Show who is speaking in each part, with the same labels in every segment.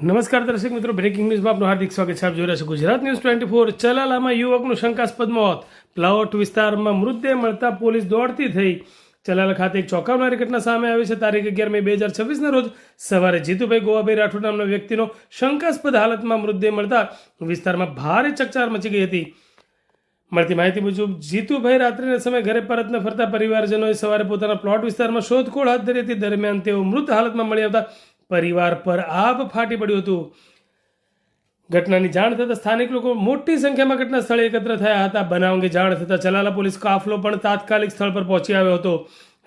Speaker 1: નમસ્કાર દર્શક મિત્રો, બ્રેકિંગ ન્યૂઝમાં આપનું હાર્દિક સ્વાગત છે. આપ જોઈ રહ્યા છો ગુજરાત ન્યૂઝ 24. ચલાલામાં યુવકનું શંકાસ્પદ મોત. પ્લાવટ વિસ્તારમાં મૃતદેહ મળતા પોલીસ દોડતી થઈ. ચલાલા ખાતે એક ચોંકાવનારી ઘટના સામે આવી છે. તારીખ 11 મે 2026 ના રોજ સવારે જીતુભાઈ ગોવાભાઈ રાઠોડ નામના વ્યક્તિનો શંકાસ્પદ હાલતમાં મૃતદેહ મળતા વિસ્તારમાં ભારે ચકચાર મચી ગઈ હતી. મળતી માહિતી મુજબ જીતુભાઈ રાત્રિના સમયે ઘરે પરત ન ફરતા પરિવારજનોએ સવારે પોતાના પ્લોટ વિસ્તારમાં શોધખોળ હાથ ધરી હતી. દરમિયાન તેઓ મૃત હાલતમાં મળી આવતા પરિવાર પર આભ ફાટી પડ્યું હતું. ઘટનાની જાણ થતાં સ્થાનિક લોકો મોટી સંખ્યામાં ઘટના સ્થળે એકત્ર થયા હતા. બનાવ અંગે જાણ થતાં ચલાલા પોલીસ કાફલો પણ તાત્કાલિક સ્થળ પર પહોંચી આવ્યો હતો.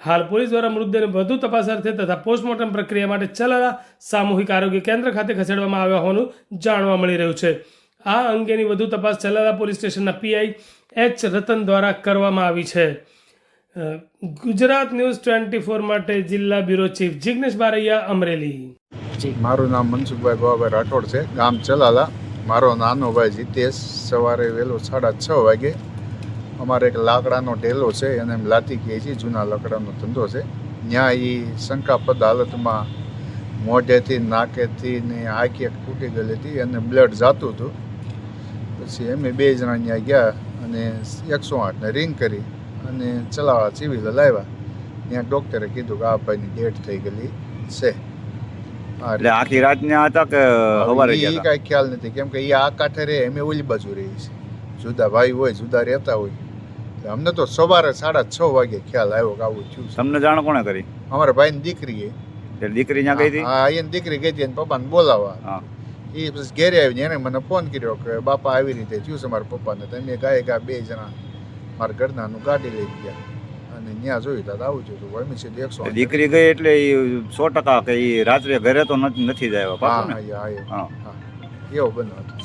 Speaker 1: હાલ પોલીસ દ્વારા મૃતદેહને વધુ તપાસ અર્થે તથા પોસ્ટમોર્ટમ પ્રક્રિયા માટે ચલાલા સામૂહિક આરોગ્ય કેન્દ્ર ખાતે ખસેડવામાં આવ્યા હોવાનું જાણવા મળી રહ્યું છે. આ અંગેની વધુ તપાસ ચલાલા પોલીસ સ્ટેશનના પીઆઈ એચ રતન દ્વારા કરવામાં આવી છે. ગુજરાત ન્યૂઝ 24 માટે જિલ્લા બ્યુરો ચીફ જિગ્નેશ બારૈયા, અમરેલી.
Speaker 2: મારું નામ મનસુખભાઈ ગોવાભાઈ રાઠોડ છે, ગામ ચલાલા. મારો નાનો ભાઈ જીતેશ સવારે વહેલો 6:30 વાગે અમારે એક લાકડાનો ઢેલો છે, એને એમ લાતી કહે છે, જૂના લાકડાનો ધંધો છે. ત્યાં એ શંકાસ્પદ હાલતમાં મોઢેથી નાકેથી ને આંખી તૂટી ગયેલી હતી અને બ્લડ જાતું હતું. પછી અમે 2 જણા ત્યાં ગયા અને 108ને રિંગ કરી અને ચલાવા સિવિલ લાવ્યા. ત્યાં ડૉક્ટરે કીધું કે આ ભાઈની ડેથ થઈ ગયેલી છે.
Speaker 3: એટલે આખી રાત ત્યાં હતા કે સવારે ગયા હતા?
Speaker 2: કાંઈ ખ્યાલ નથી, કેમ કે એ આ કાંઠે રહે, અમે ઓલી બાજુ રહી છે. જુદા ભાઈ હોય, જુદા રહેતા હોય. એટલે અમને તો સવારે 6:30 વાગે ખ્યાલ આવ્યો કે આવું થયું છે.
Speaker 3: તમને જાણ કોણે કરી?
Speaker 2: અમારા ભાઈની દીકરી.
Speaker 3: એટલે દીકરી ત્યાં ગઈ હતી?
Speaker 2: હા, એની દીકરી ગઈ હતી અને પપ્પાને બોલાવવા.
Speaker 3: હા,
Speaker 2: એ પછી ઘેરે આવીને એને મને ફોન કર્યો કે બાપા આવી રીતે થયું છે મારા પપ્પાને. તમે ગાય 2 જણા મારા ઘરનાનું ગાડી લઈ ગયા અને ત્યાં જોયું તો આવું થયું. અમે સીધું 108.
Speaker 3: દીકરી ગઈ એટલે એ 100% કે એ રાત્રે ઘરે તો નથી જ આવ્યા?
Speaker 2: હા
Speaker 3: પાછું ને?
Speaker 2: હા
Speaker 3: હા,
Speaker 2: એવો બન્યો હતો.